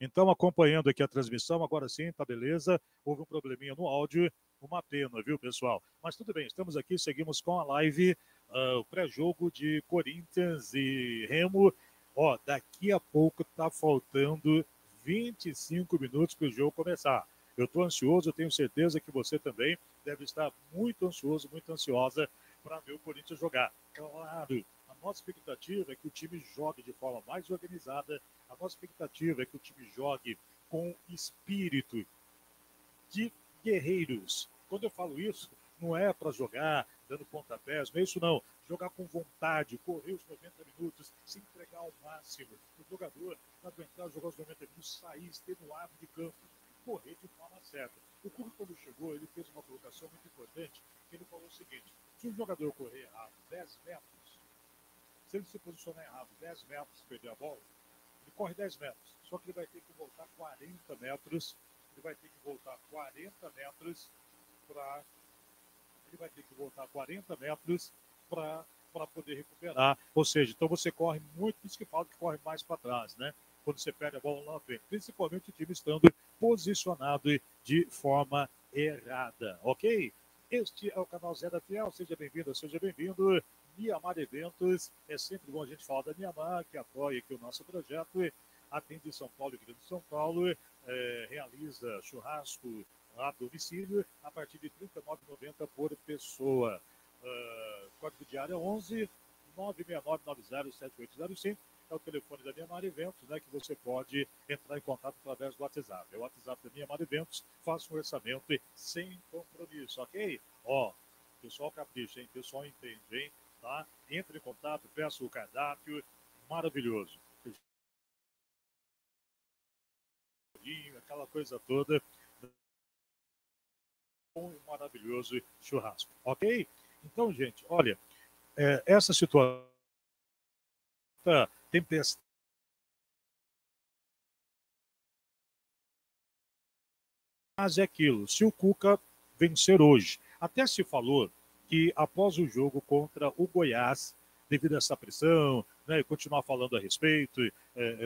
Então, acompanhando aqui a transmissão, agora sim, tá beleza. Houve um probleminha no áudio, uma pena, viu, pessoal? Mas tudo bem, estamos aqui, seguimos com a live, o pré-jogo de Corinthians e Remo. Ó, daqui a pouco tá faltando 25 minutos para o jogo começar. Eu estou ansioso, eu tenho certeza que você também deve estar muito ansioso, muito ansiosa para ver o Corinthians jogar. Claro, a nossa expectativa é que o time jogue de forma mais organizada, a nossa expectativa é que o time jogue com espírito de guerreiros. Quando eu falo isso, não é para jogar dando pontapés, não é isso não. Jogar com vontade, correr os 90 minutos, se entregar ao máximo. O jogador não aguentar jogar os 90 minutos, sair extenuado de campo, correr de forma certa. O Cuca, quando chegou, ele fez uma colocação muito importante. Ele falou o seguinte: se o jogador correr errado 10 metros, se ele se posicionar errado 10 metros e perder a bola, ele corre 10 metros, só que ele vai ter que voltar 40 metros, ele vai ter que voltar 40 metros para ele vai ter que voltar 40 metros para poder recuperar. Ou seja, então você corre muito, isso que fala que corre mais para trás, né? Quando você perde a bola lá na frente, principalmente o time estando posicionado de forma errada, ok? Este é o canal Zé da Fiel, seja bem-vindo, seja bem-vindo. Miamar Eventos, é sempre bom a gente falar da Miamar, que apoia aqui o nosso projeto, atende São Paulo e Grande São Paulo, realiza churrasco a domicílio a partir de R$ 39,90 por pessoa. Código de área 11 969907805 é o telefone da Miamar Eventos, né, que você pode entrar em contato através do WhatsApp. É o WhatsApp da Miamar Eventos, faça um orçamento sem compromisso, ok? Ó, pessoal capricha, hein? Pessoal entende, hein? Tá? Entre em contato, peça o cardápio, maravilhoso. Aquela coisa toda, um maravilhoso churrasco, ok? Então, gente, olha, essa situação, tempestade, mas é aquilo, se o Cuca vencer hoje, até se falou que após o jogo contra o Goiás, devido a essa pressão, né, e continuar falando a respeito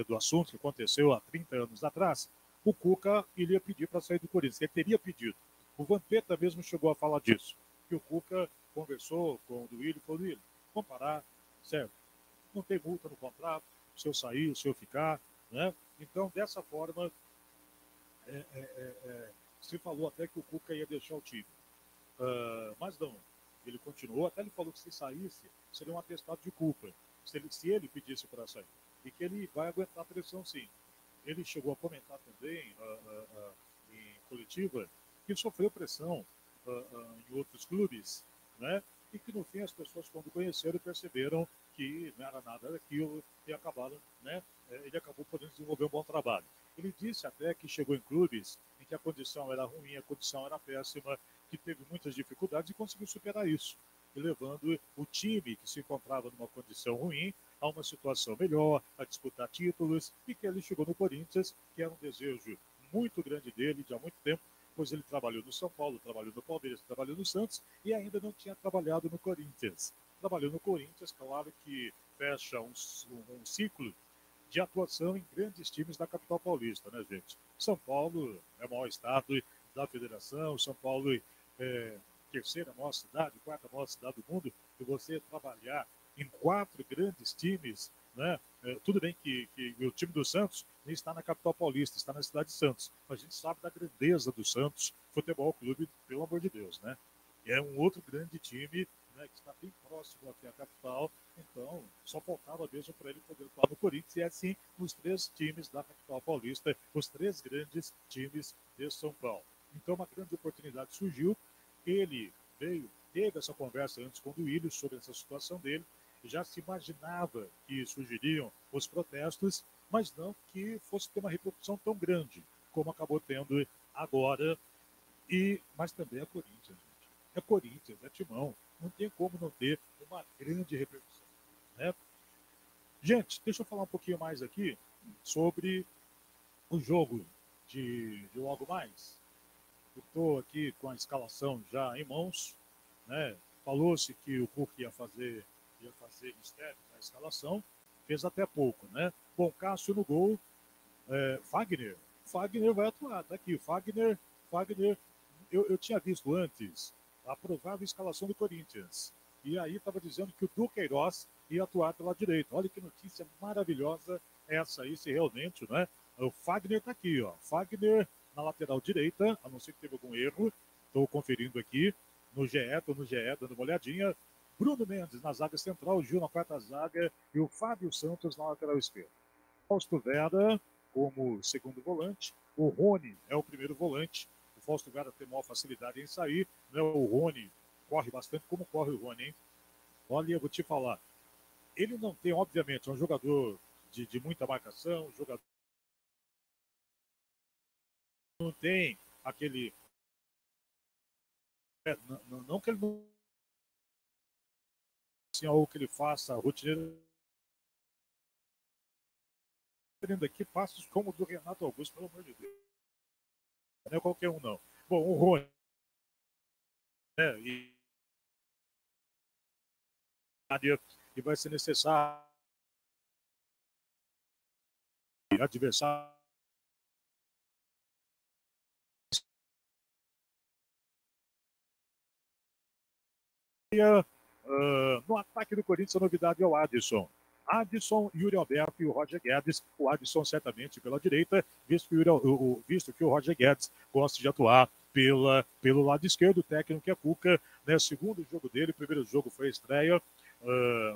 do assunto que aconteceu há 30 anos atrás, o Cuca iria pedir para sair do Corinthians, ele teria pedido. O Vampeta mesmo chegou a falar disso, que o Cuca conversou com o Duílio e falou: Duílio, vamos parar, certo? Não tem multa no contrato, se eu sair, se eu ficar, né? Então, dessa forma, se falou até que o Cuca ia deixar o time. Mas não, ele continuou, até ele falou que se saísse, seria um atestado de culpa, se ele pedisse para sair. E que ele vai aguentar a pressão sim. Ele chegou a comentar também em coletiva que sofreu pressão em outros clubes, né? E que no fim as pessoas, quando conheceram, perceberam que não era nada daquilo e acabaram, né? Ele acabou podendo desenvolver um bom trabalho. Ele disse até que chegou em clubes em que a condição era ruim, a condição era péssima, que teve muitas dificuldades e conseguiu superar isso, e levando o time que se encontrava numa condição ruim a uma situação melhor, a disputar títulos, e que ele chegou no Corinthians, que era um desejo muito grande dele de há muito tempo, pois ele trabalhou no São Paulo, trabalhou no Palmeiras, trabalhou no Santos e ainda não tinha trabalhado no Corinthians. Trabalhou no Corinthians, claro que fecha um ciclo de atuação em grandes times da capital paulista, né, gente? São Paulo é o maior estado da federação, São Paulo é terceira maior cidade, quarta maior cidade do mundo, e você trabalhar em 4 grandes times, né? Tudo bem que o time do Santos nem está na capital paulista, está na cidade de Santos, mas a gente sabe da grandeza do Santos Futebol Clube, pelo amor de Deus, né? É um outro grande time, né, que está bem próximo aqui à capital, então só faltava mesmo para ele poder atuar no Corinthians, e assim os 3 times da capital paulista, os 3 grandes times de São Paulo. Então uma grande oportunidade surgiu, ele veio, teve essa conversa antes com o Duílio sobre essa situação dele, já se imaginava que surgiriam os protestos, mas não que fosse ter uma repercussão tão grande como acabou tendo agora, mas também é Corinthians, gente. É Corinthians, é Timão, não tem como não ter uma grande repercussão, né? Gente, deixa eu falar um pouquinho mais aqui sobre o jogo de logo mais. Estou aqui com a escalação já em mãos, né? Falou-se que o Cuca ia fazer mistério na escalação, fez até pouco, né? Bom, Cássio no gol, Fagner. Fagner vai atuar, tá aqui. Fagner, eu tinha visto antes a provável escalação do Corinthians. E aí estava dizendo que o Duqueiroz ia atuar pela direita. Olha que notícia maravilhosa essa aí, se realmente, né? O Fagner está aqui, ó. Fagner na lateral direita, a não ser que teve algum erro. Estou conferindo aqui no GE, estou no GE dando uma olhadinha. Bruno Mendes na zaga central, Gil na quarta zaga e o Fábio Santos na lateral esquerda. Fausto Vera como segundo volante, o Rony é o primeiro volante. O Fausto Vera tem maior facilidade em sair, né? O Rony corre bastante, como corre o Rony, hein? Olha, eu vou te falar, ele não tem, obviamente, é um jogador de muita marcação, um jogador não tem aquele. Não que ele não. Assim, algo que ele faça rotineiro. Tendo aqui passos como o do Renato Augusto, pelo amor de Deus. Não é qualquer um, não. Bom, o Rony. Né, e vai ser necessário adversário. No ataque do Corinthians, a novidade é o Adson. Adson, Yuri Alberto e o Roger Guedes. O Adson certamente pela direita, visto que o Roger Guedes gosta de atuar pelo lado esquerdo. O técnico é Cuca, né? Segundo jogo dele, o primeiro jogo foi a estreia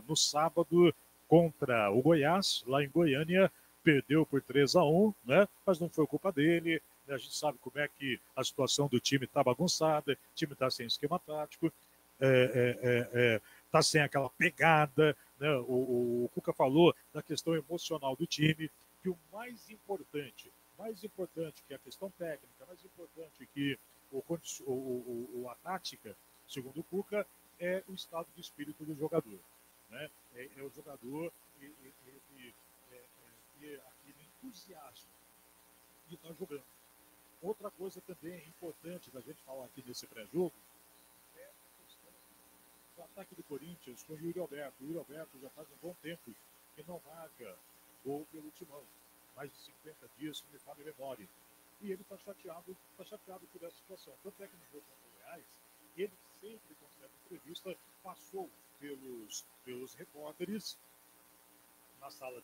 no sábado contra o Goiás, lá em Goiânia. Perdeu por 3-1, né? Mas não foi culpa dele. Né? A gente sabe como é que a situação do time está bagunçada, o time está sem esquema tático. Tá sem aquela pegada, né? O Cuca falou da questão emocional do time, que o mais importante que a questão técnica, mais importante que a tática, segundo o Cuca, é o estado de espírito do jogador, né? É o jogador aquele entusiasmo de estar jogando. Outra coisa também importante da gente falar aqui nesse pré-jogo o ataque do Corinthians com o Yuri Alberto. O Yuri Alberto já faz um bom tempo que não marca gol pelo Timão. Mais de 50 dias, se me falha a memória. E ele está chateado por essa situação. Tanto é que no jogo contra o Goiás, ele sempre, com certa entrevista, passou pelos repórteres na sala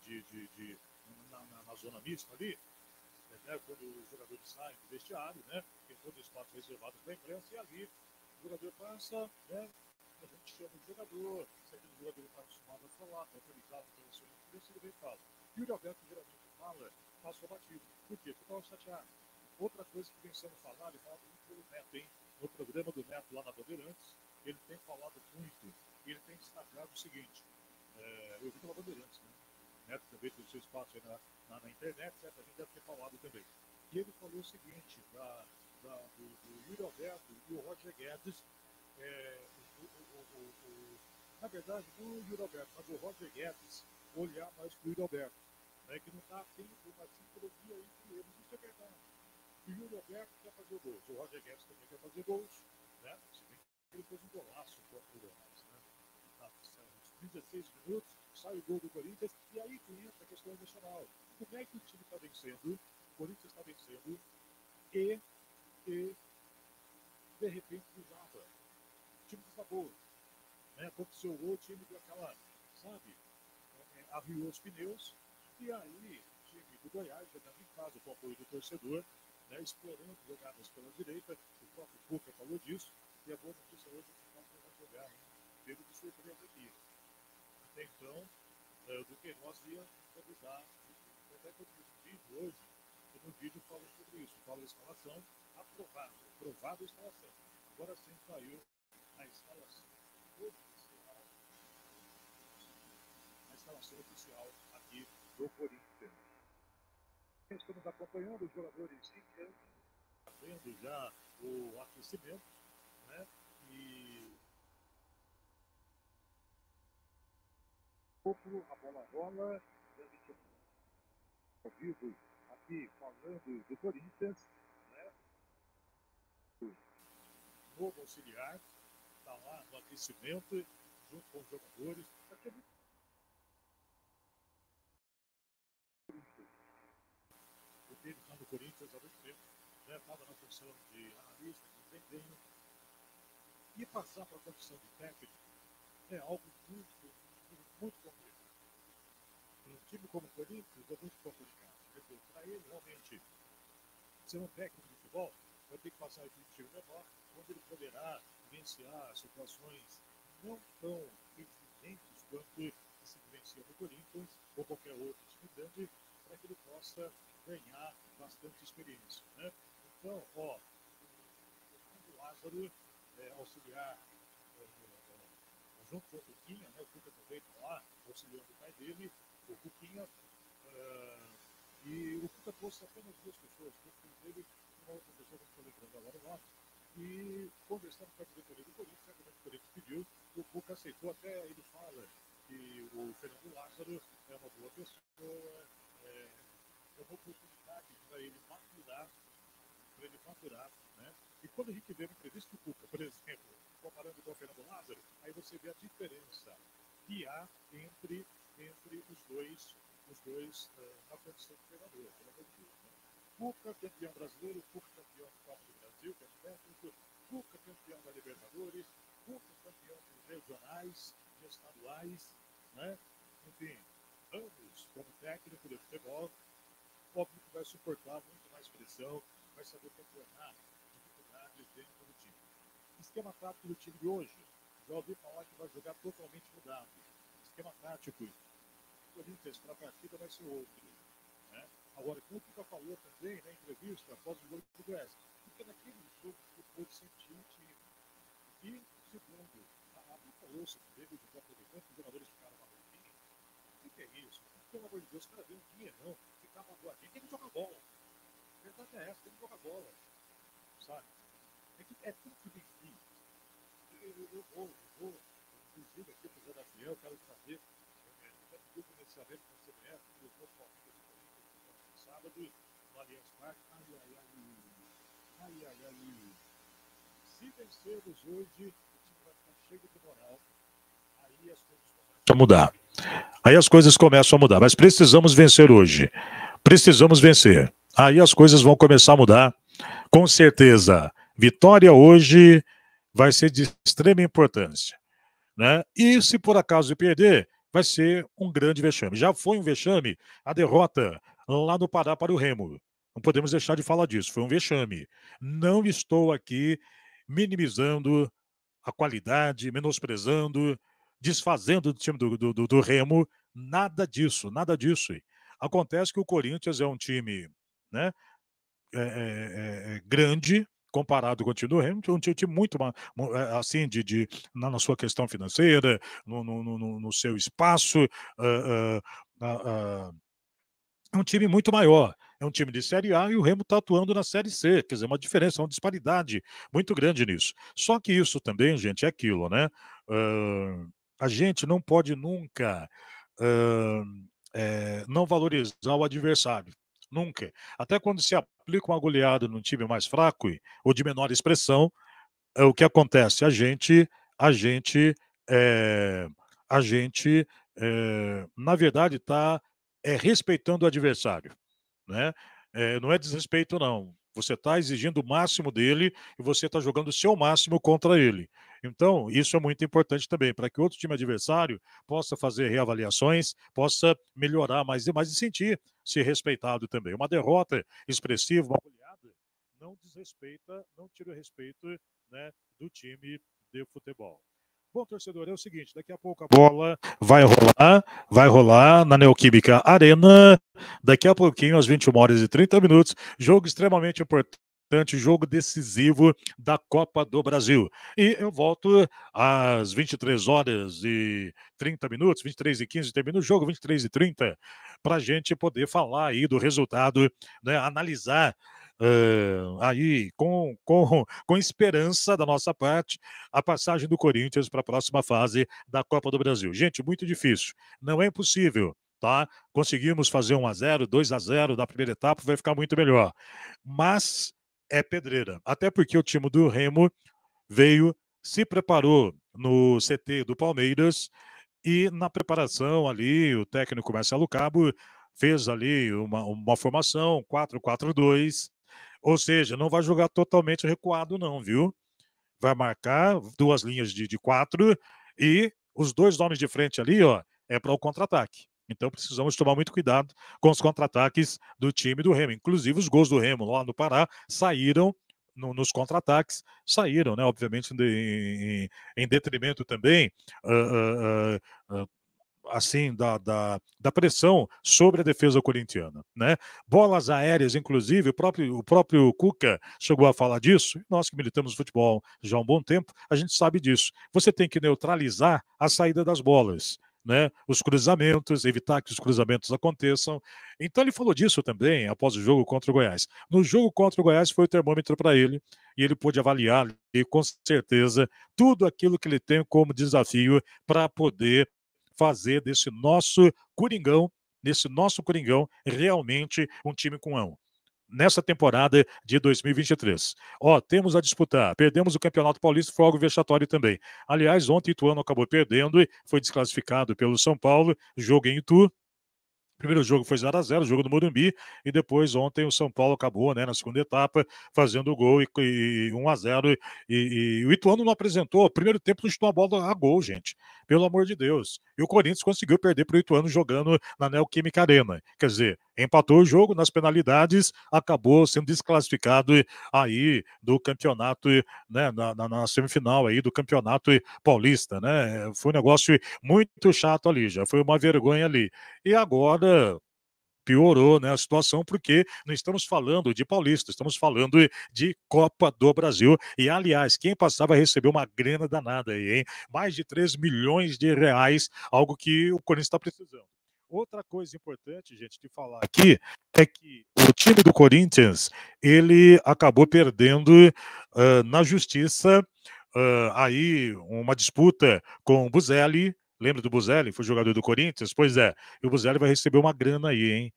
na zona mista ali, né, quando os jogadores saem do vestiário, né, tem todo o espaço reservado para a imprensa, e ali o jogador passa, né, a gente chama o jogador, se aquele jogador está acostumado a falar, está autorizado pela sua imprensa, ele vem e fala. E o Alberto geralmente fala, passou batido. Por quê? Porque estava chateado. Outra coisa que vem sendo falado, e falado muito pelo Neto, hein? No programa do Neto lá na Bandeirantes, ele tem falado muito, e ele tem destacado o seguinte, eu vi pela Bandeirantes, né? O Neto também tem o seu espaço aí na internet, certamente deve ter falado também. E ele falou o seguinte, do Yuri Alberto e o Roger Guedes, na verdade, não o Yuri Alberto, mas o Roger Guedes olhar mais para o Yuri Alberto, né, que não está tendo uma sincronia entre eles, isso é verdade. O Yuri Alberto quer fazer gols, o Roger Guedes também quer fazer gols, né? Se bem que ele fez um golaço contra o Goiás, né? Nos 16 minutos, sai o gol do Corinthians, e aí entra a questão emocional. Como é que o time está vencendo, o Corinthians está vencendo, e de repente desaba. O time desabou. Né? Aconteceu o time deu aquela, sabe, arriou os pneus, e aí o time do Goiás, jogando em casa com o apoio do torcedor, né, explorando jogadas pela direita, o próprio Cuca falou disso, e a boa notícia hoje é que o Cuca vai jogar, hein? Pego de surpresa aqui. Até então, o Duqueiroz ia improvisar, até que eu fiz um vídeo hoje, e no vídeo falo sobre isso, falo a escalação, aprovada a escalação. Agora sim saiu a escalação oficial, aqui do Corinthians. Estamos acompanhando os jogadores em campo, fazendo já o aquecimento, né? E a bola rola, ao vivo aqui falando do Corinthians, né? O novo auxiliar está lá no aquecimento, junto com os jogadores. ele está no Corinthians há muito tempo, estava na função de analista, de desempenho, e passar para a condição de técnico é algo muito, muito complicado. Para um time como o Corinthians é muito complicado. Para ele, realmente, ser um técnico de futebol, vai ter que passar aqui um time menor, onde ele poderá vivenciar situações não tão exigentes quanto se vivencia no Corinthians ou qualquer outro time grande, para que ele possa ganhar bastante experiência. Então, o Lázaro, auxiliar junto com o Cuquinha, o Cuca também está lá, auxiliando o pai dele, o Cuquinha, e o Cuca trouxe apenas duas pessoas, o filho dele e uma outra pessoa que eu estou lembrando agora o nome, e conversando com a diretoria do Corinthians, certamente o Corinthians pediu, o Cuca aceitou, até ele fala que o Fernando Lázaro é uma boa pessoa, é uma oportunidade para ele maturar, E quando a gente vê uma entrevista do Cuca, por exemplo, comparando com o Fernando Lázaro, aí você vê a diferença que há entre os dois na condição de treinador, pelo amor de Deus. Cuca, campeão brasileiro, Cuca, campeão do Copa do Brasil, que é técnico, Cuca, campeão da Libertadores, Cuca, campeão dos regionais, de estaduais, Enfim, ambos como técnico de futebol, óbvio que vai suportar muito mais pressão, vai saber contornar dificuldades dentro do time. Esquema tático do time de hoje, já ouvi falar que vai jogar totalmente mudado. Esquema tático, o Corinthians para a partida vai ser outro. Agora, como o Cuca falou também na entrevista após o jogo do Goiás, porque naquele jogo que foi sentir o time. E, segundo, a Cuca falou que teve de aproveitando, os jogadores ficaram maluquinhos. O que é isso? Pelo amor de Deus, o cara deu um dinheirão, ficava magoadinho, tem que jogar bola. A verdade é essa, tem que jogar bola. Sabe? É tudo que tem fim. Eu vou, inclusive aqui para o Zé da Fiel, quero saber, eu comecei a ver com o CBF, os meus palpites do Corinthians no sábado, no Allianz Parque, se vencermos hoje, o time vai ficar cheio de moral, aí as coisas começam a mudar. Aí as coisas começam a mudar, mas precisamos vencer hoje. Precisamos vencer. Aí as coisas vão começar a mudar, com certeza. Vitória hoje vai ser de extrema importância, E se por acaso perder, vai ser um grande vexame. Já foi um vexame a derrota lá no Pará para o Remo. Não podemos deixar de falar disso. Foi um vexame. Não estou aqui minimizando a qualidade, menosprezando, desfazendo do time do Remo. Nada disso, nada disso. Acontece que o Corinthians é um time, grande comparado com o time do Remo, um time muito assim na sua questão financeira, no seu espaço, é um time muito maior. É um time de Série A e o Remo está atuando na Série C. Quer dizer, uma diferença, uma disparidade muito grande nisso. Só que isso também, gente, é aquilo, a gente não pode nunca não valorizar o adversário. Nunca. Até quando se aplica uma goleada num time mais fraco ou de menor expressão, o que acontece? A gente, na verdade, está respeitando o adversário, não é desrespeito, não. Você está exigindo o máximo dele e você está jogando o seu máximo contra ele. Então, isso é muito importante também, para que outro time adversário possa fazer reavaliações, possa melhorar mais e mais e sentir-se respeitado também. Uma derrota expressiva, uma goleada, não desrespeita, não tira o respeito do time de futebol. Bom, torcedor, é o seguinte, daqui a pouco a bola vai rolar na Neoquímica Arena, daqui a pouquinho, às 21h30, jogo extremamente importante, jogo decisivo da Copa do Brasil. E eu volto às 23h30, 23h15, termina o jogo, 23h30, para a gente poder falar aí do resultado, analisar aí com esperança da nossa parte a passagem do Corinthians para a próxima fase da Copa do Brasil. Gente, muito difícil, não é impossível, tá? Conseguimos fazer 1-0, 2-0 da primeira etapa, vai ficar muito melhor. Mas é pedreira, até porque o time do Remo se preparou no CT do Palmeiras e na preparação ali, o técnico Marcelo Cabo fez ali uma formação 4-4-2, ou seja, não vai jogar totalmente recuado não, viu? Vai marcar 2 linhas de 4 e os 2 homens de frente ali, ó, é para o contra-ataque. Então precisamos tomar muito cuidado com os contra-ataques do time do Remo. Inclusive os gols do Remo lá no Pará saíram nos contra-ataques, saíram, né? Obviamente em detrimento também uh, uh, uh, assim, da pressão sobre a defesa corintiana, né? Bolas aéreas, inclusive, o próprio Cuca chegou a falar disso. Nós que militamos no futebol já há um bom tempo, a gente sabe disso. Você tem que neutralizar a saída das bolas, né? Os cruzamentos, evitar que os cruzamentos aconteçam. Então ele falou disso também após o jogo contra o Goiás. No jogo contra o Goiás foi o termômetro para ele e ele pôde avaliar e com certeza tudo aquilo que ele tem como desafio para poder fazer desse nosso Coringão, realmente um time com ão. Nessa temporada de 2023. Ó, temos a disputar. Perdemos o Campeonato Paulista, foi algo vexatório também. Aliás, ontem o Ituano acabou perdendo e foi desclassificado pelo São Paulo, jogo em Itu. O primeiro jogo foi 0-0, jogo do Morumbi, e depois ontem o São Paulo acabou, né, na segunda etapa, fazendo o gol e 1-0. E o Ituano não apresentou, o primeiro tempo não chutou a bola a gol, gente. Pelo amor de Deus. E o Corinthians conseguiu perder para o Ituano jogando na Neoquímica Arena. Quer dizer, empatou o jogo nas penalidades, acabou sendo desclassificado aí do campeonato, né, na semifinal aí do campeonato paulista, né? Foi um negócio muito chato ali, já foi uma vergonha ali. E agora piorou, né, a situação, porque não estamos falando de Paulista, estamos falando de Copa do Brasil. E, aliás, quem passar vai receber uma grana danada aí, hein? Mais de 3 milhões de reais, algo que o Corinthians está precisando. Outra coisa importante, gente, de falar aqui é que o time do Corinthians, ele acabou perdendo na justiça aí uma disputa com o Buzelli. Lembra do Buzelli? Foi jogador do Corinthians? Pois é. E o Buzelli vai receber uma grana aí, hein?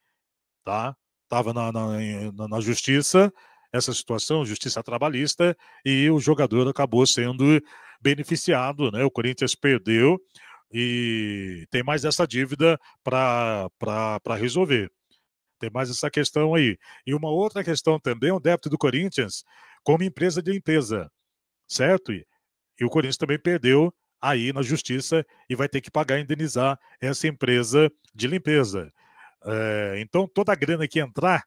Tá? Estava na justiça, essa situação, justiça trabalhista, e o jogador acabou sendo beneficiado, né? O Corinthians perdeu e tem mais essa dívida para resolver. Tem mais essa questão aí. E uma outra questão também, o débito do Corinthians como empresa de limpeza, certo? E o Corinthians também perdeu aí na justiça e vai ter que pagar e indenizar essa empresa de limpeza. Então, toda a grana que entrar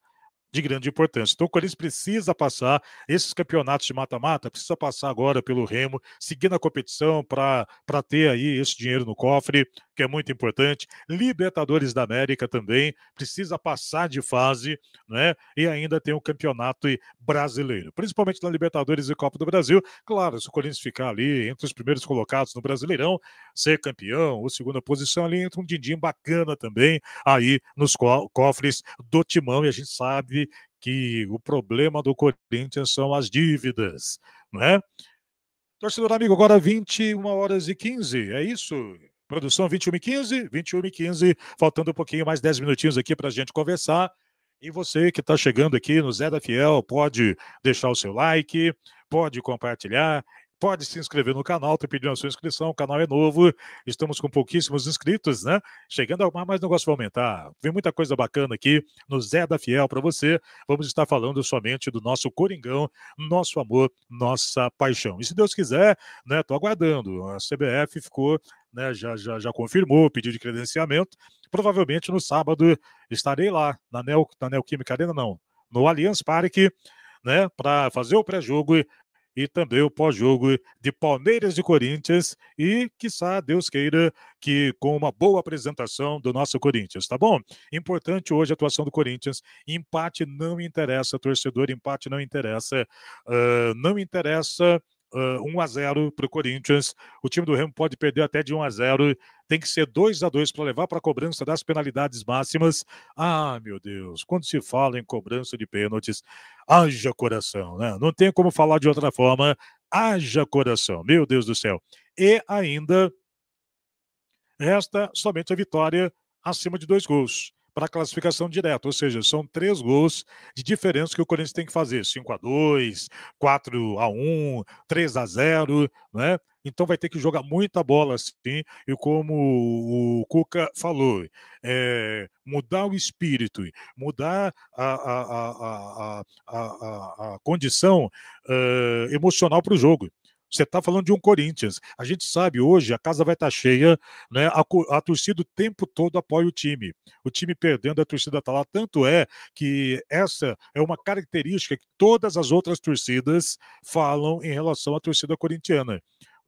de grande importância. Então, o Corinthians precisa passar esses campeonatos de mata-mata, precisa passar agora pelo Remo, seguir na competição para ter aí esse dinheiro no cofre, que é muito importante. Libertadores da América também, precisa passar de fase, né? E ainda tem o campeonato brasileiro, principalmente na Libertadores e Copa do Brasil. Claro, se o Corinthians ficar ali entre os primeiros colocados no Brasileirão, ser campeão ou segunda posição ali, entra um din-din bacana também aí nos cofres do Timão, e a gente sabe que o problema do Corinthians são as dívidas, não é? Torcedor amigo, agora 21h15, é isso? Produção 21h15, 21h15, faltando um pouquinho mais 10 minutinhos aqui para a gente conversar. E você que está chegando aqui no Zé da Fiel, pode deixar o seu like, pode compartilhar, pode se inscrever no canal, estou pedindo a sua inscrição, o canal é novo, estamos com pouquíssimos inscritos, né? Chegando a mais, o negócio vai aumentar. Vem muita coisa bacana aqui no Zé da Fiel para você. Vamos estar falando somente do nosso Coringão, nosso amor, nossa paixão. E se Deus quiser, né, tô aguardando. A CBF ficou, né, já confirmou o pedido de credenciamento. Provavelmente no sábado estarei lá, na Neoquímica Arena, não, no Allianz Parque, né, para fazer o pré-jogo e também o pós-jogo de Palmeiras e Corinthians e, quiçá, Deus queira, que com uma boa apresentação do nosso Corinthians, tá bom? Importante hoje a atuação do Corinthians. Empate não interessa, torcedor, empate não interessa. Não interessa 1-0 para o Corinthians. O time do Remo pode perder até de 1-0. Tem que ser 2-2 para levar para a cobrança das penalidades máximas. Ah, meu Deus, quando se fala em cobrança de pênaltis, haja coração, né? Não tem como falar de outra forma. Haja coração, meu Deus do céu. E ainda resta somente a vitória acima de 2 gols para a classificação direta, ou seja, são 3 gols de diferença que o Corinthians tem que fazer, 5-2, 4-1, 3-0, né? Então vai ter que jogar muita bola, sim, e como o Cuca falou, mudar o espírito, mudar a condição emocional para o jogo. Você está falando de um Corinthians. A gente sabe hoje, a casa vai estar cheia, né? A torcida o tempo todo apoia o time. O time perdendo, a torcida está lá. Tanto é que essa é uma característica que todas as outras torcidas falam em relação à torcida corintiana.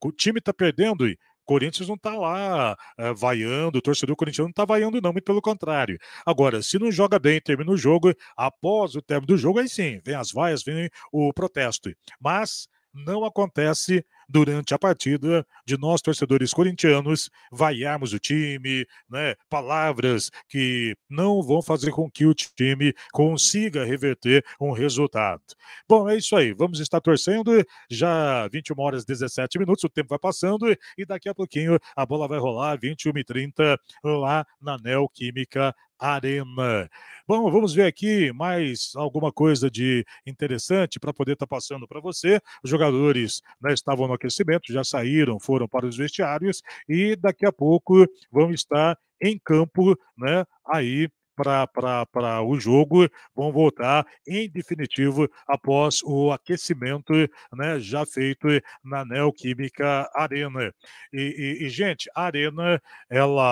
O time está perdendo e Corinthians não está lá vaiando, o torcedor corintiano não está vaiando, não, muito pelo contrário. Agora, se não joga bem, termina o jogo, após o término do jogo, aí sim, vem as vaias, vem o protesto. Mas não acontece durante a partida de nós, torcedores corintianos, vaiarmos o time, né? Palavras que não vão fazer com que o time consiga reverter um resultado. Bom, é isso aí. Vamos estar torcendo. Já 21 horas e 17 minutos, o tempo vai passando e daqui a pouquinho a bola vai rolar 21h30 lá na Neoquímica Arena. Bom, vamos ver aqui mais alguma coisa de interessante para poder estar passando para você. Os jogadores, né, estavam no aquecimento, já saíram, foram para os vestiários e daqui a pouco vão estar em campo, né, aí para o jogo, vão voltar em definitivo após o aquecimento, né, já feito na Neoquímica Arena. Gente, a Arena,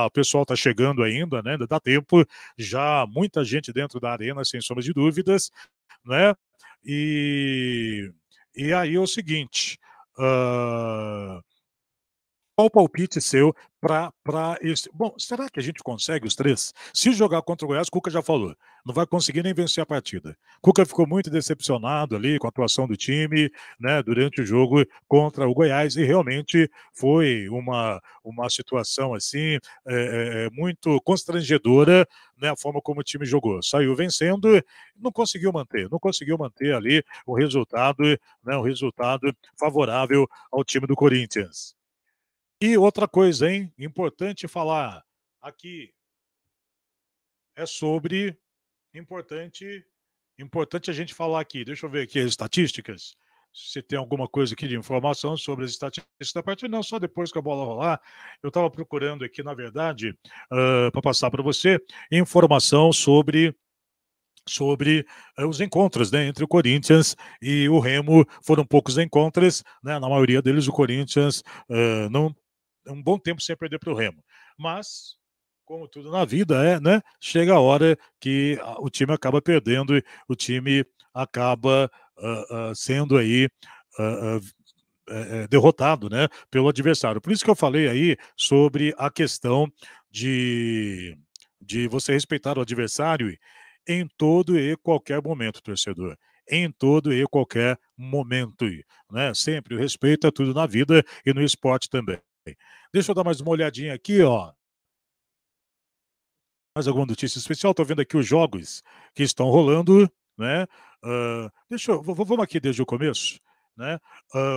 o pessoal está chegando ainda, né, ainda dá tempo, já muita gente dentro da Arena, sem sombra de dúvidas, né, e, e aí é o seguinte, qual o palpite seu para esse. Bom, será que a gente consegue os três? Se jogar contra o Goiás, Cuca já falou, não vai conseguir nem vencer a partida. Cuca ficou muito decepcionado ali com a atuação do time, né, durante o jogo contra o Goiás, e realmente foi uma situação assim muito constrangedora, né, a forma como o time jogou. Saiu vencendo, não conseguiu manter ali o resultado, né, um resultado favorável ao time do Corinthians. E outra coisa, hein? Importante falar aqui é sobre importante a gente falar aqui. Deixa eu ver aqui as estatísticas. Se tem alguma coisa aqui de informação sobre as estatísticas da partida, não, só depois que a bola rolar. Eu estava procurando aqui, na verdade, para passar para você, informação sobre os encontros, né, entre o Corinthians e o Remo. Foram poucos encontros, né, na maioria deles o Corinthians não um bom tempo sem perder para o Remo. Mas, como tudo na vida né, chega a hora que o time acaba perdendo, o time acaba sendo aí derrotado, né, pelo adversário. Por isso que eu falei aí sobre a questão de você respeitar o adversário em todo e qualquer momento, torcedor. Em todo e qualquer momento, né? Sempre o respeito é tudo na vida e no esporte também. Deixa eu dar mais uma olhadinha aqui, ó. Mais alguma notícia especial? Estou vendo aqui os jogos que estão rolando, né? Vamos aqui desde o começo, né?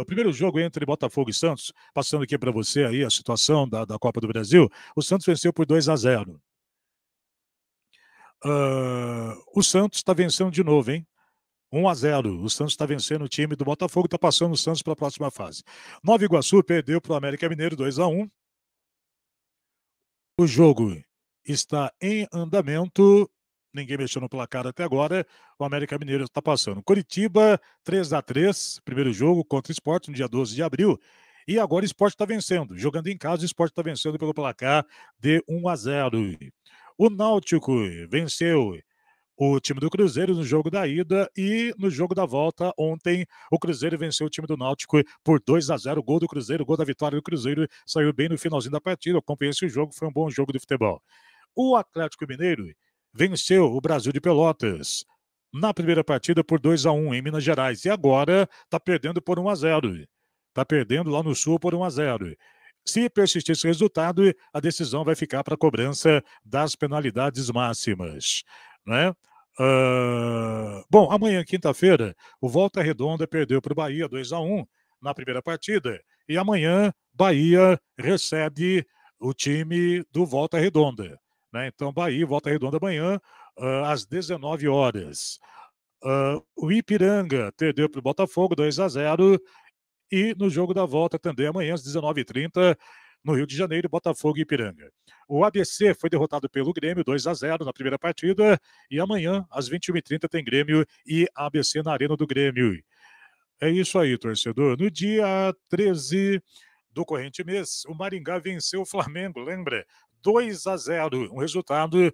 O primeiro jogo entre Botafogo e Santos, passando aqui para você aí a situação da Copa do Brasil. O Santos venceu por 2-0. O Santos está vencendo de novo, hein? 1-0. O Santos está vencendo o time do Botafogo, está passando o Santos para a próxima fase. Nova Iguaçu perdeu para o América Mineiro 2-1. O jogo está em andamento. Ninguém mexeu no placar até agora. O América Mineiro está passando. Curitiba, 3-3. Primeiro jogo contra o Sport no dia 12 de abril. E agora o Sport está vencendo. Jogando em casa, o Sport está vencendo pelo placar de 1-0. O Náutico venceu o time do Cruzeiro no jogo da ida e no jogo da volta ontem o Cruzeiro venceu o time do Náutico por 2-0, gol do Cruzeiro, gol da vitória do Cruzeiro, saiu bem no finalzinho da partida, eu acompanhei esse jogo, foi um bom jogo de futebol. O Atlético Mineiro venceu o Brasil de Pelotas na primeira partida por 2-1 em Minas Gerais e agora está perdendo por 1-0. Está perdendo lá no Sul por 1-0. Se persistir esse resultado, a decisão vai ficar para a cobrança das penalidades máximas, né? Bom, amanhã, quinta-feira, o Volta Redonda perdeu para o Bahia 2-1 na primeira partida. E amanhã, Bahia recebe o time do Volta Redonda. Né? Então, Bahia, Volta Redonda amanhã, às 19 horas. O Ipiranga perdeu para o Botafogo 2-0 E no jogo da volta também amanhã às 19h30, no Rio de Janeiro, Botafogo e Ipiranga. O ABC foi derrotado pelo Grêmio 2-0 na primeira partida e amanhã às 21h30 tem Grêmio e ABC na Arena do Grêmio. É isso aí, torcedor. No dia 13 do corrente mês, o Maringá venceu o Flamengo, lembra? 2-0, um resultado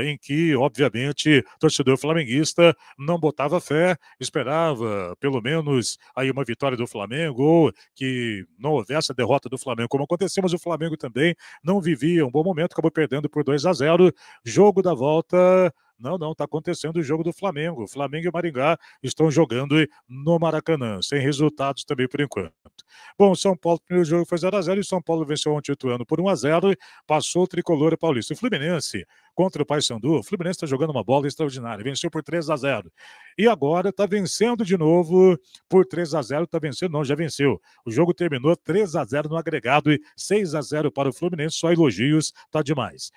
em que, obviamente, o torcedor flamenguista não botava fé, esperava pelo menos aí uma vitória do Flamengo, ou que não houvesse a derrota do Flamengo, como aconteceu, mas o Flamengo também não vivia um bom momento, acabou perdendo por 2-0. Jogo da volta. Não, está acontecendo o jogo do Flamengo. O Flamengo e o Maringá estão jogando no Maracanã, sem resultados também por enquanto. Bom, São Paulo, o primeiro jogo foi 0-0 e São Paulo venceu ontem o Ituano por 1-0, passou o tricolor paulista. O Fluminense contra o Paysandu, o Fluminense está jogando uma bola extraordinária, venceu por 3-0. E agora está vencendo de novo por 3-0, está vencendo, não, já venceu. O jogo terminou 3-0 no agregado e 6-0 para o Fluminense, só elogios, tá demais.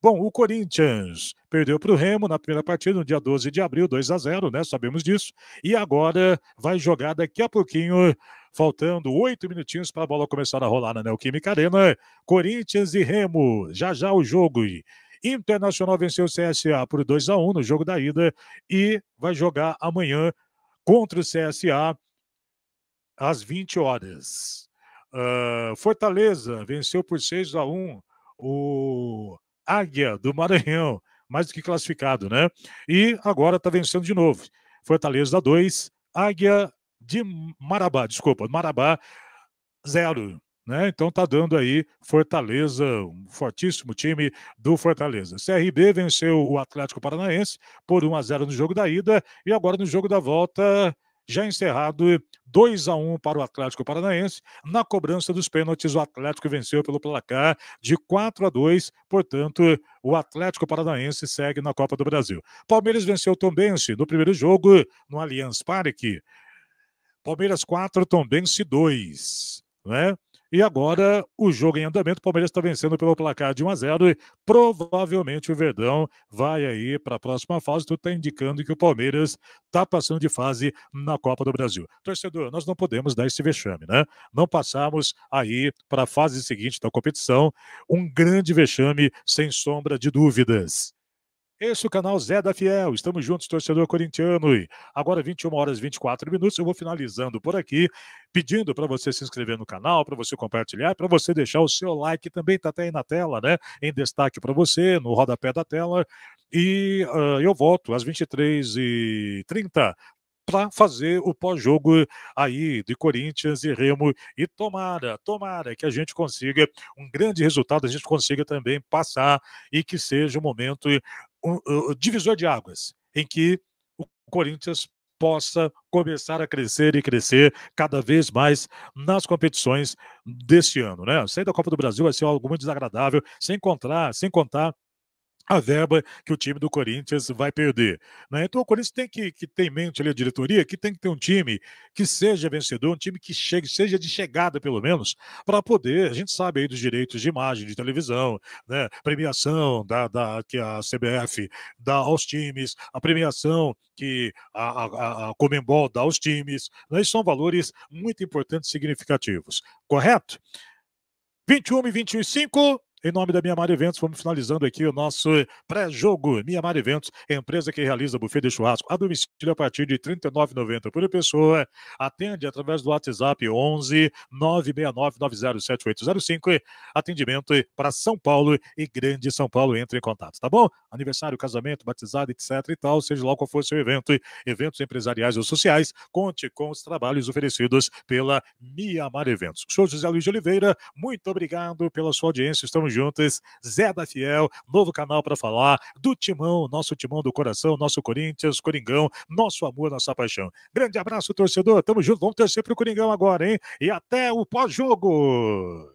Bom, o Corinthians perdeu para o Remo na primeira partida, no dia 12 de abril, 2-0, né? Sabemos disso. E agora vai jogar daqui a pouquinho, faltando 8 minutinhos para a bola começar a rolar na Neoquímica Arena. Corinthians e Remo, já o jogo. Internacional venceu o CSA por 2-1 no jogo da ida e vai jogar amanhã contra o CSA às 20 horas. Fortaleza venceu por 6-1 o Águia do Maranhão, mais do que classificado, né? E agora está vencendo de novo. Fortaleza 2, Águia de Marabá, desculpa, Marabá 0. Né? Então tá dando aí Fortaleza, um fortíssimo time do Fortaleza. CRB venceu o Atlético Paranaense por 1-0 no jogo da ida e agora no jogo da volta já encerrado 2-1 para o Atlético Paranaense. Na cobrança dos pênaltis, o Atlético venceu pelo placar de 4-2. Portanto, o Atlético Paranaense segue na Copa do Brasil. Palmeiras venceu o Tombense no primeiro jogo no Allianz Parque. Palmeiras 4, Tombense 2. Né? E agora o jogo em andamento, o Palmeiras está vencendo pelo placar de 1-0 e provavelmente o Verdão vai aí para a próxima fase. Tudo está indicando que o Palmeiras está passando de fase na Copa do Brasil. Torcedor, nós não podemos dar esse vexame, né? Não passamos aí para a fase seguinte da competição. Um grande vexame, sem sombra de dúvidas. Esse é o canal Zé da Fiel. Estamos juntos, torcedor corintiano. E agora, 21h24. Eu vou finalizando por aqui, pedindo para você se inscrever no canal, para você compartilhar, para você deixar o seu like. Também está até aí na tela, né? Em destaque para você, no rodapé da tela. E eu volto às 23h30 para fazer o pós-jogo aí de Corinthians e Remo. E tomara que a gente consiga um grande resultado, a gente consiga também passar e que seja um momento divisor de águas, em que o Corinthians possa começar a crescer e crescer cada vez mais nas competições deste ano, né? Sair da Copa do Brasil vai ser algo muito desagradável, sem contar a verba que o time do Corinthians vai perder. Né? Então o Corinthians tem que ter em mente ali a diretoria, que tem que ter um time que seja vencedor, um time que chegue, seja de chegada pelo menos, para poder, a gente sabe aí dos direitos de imagem, de televisão, né? Premiação que a CBF dá aos times, a premiação que a Conmebol dá aos times, né? São valores muito importantes e significativos, correto? 21h25, em nome da Miamar Eventos, vamos finalizando aqui o nosso pré-jogo. Miamar Eventos, empresa que realiza buffet de churrasco a domicílio a partir de R$ 39,90 por pessoa. Atende através do WhatsApp 11 969 907805. Atendimento para São Paulo e Grande São Paulo. Entre em contato, tá bom? Aniversário, casamento, batizado, etc e tal, seja lá qual for o seu evento, eventos empresariais ou sociais, conte com os trabalhos oferecidos pela Miamar Eventos. Sou José Luiz de Oliveira, muito obrigado pela sua audiência, estamos juntos. Zé da Fiel, novo canal para falar do timão, nosso timão do coração, nosso Corinthians, Coringão, nosso amor, nossa paixão. Grande abraço, torcedor, tamo junto, vamos torcer pro Coringão agora, hein? E até o pós-jogo!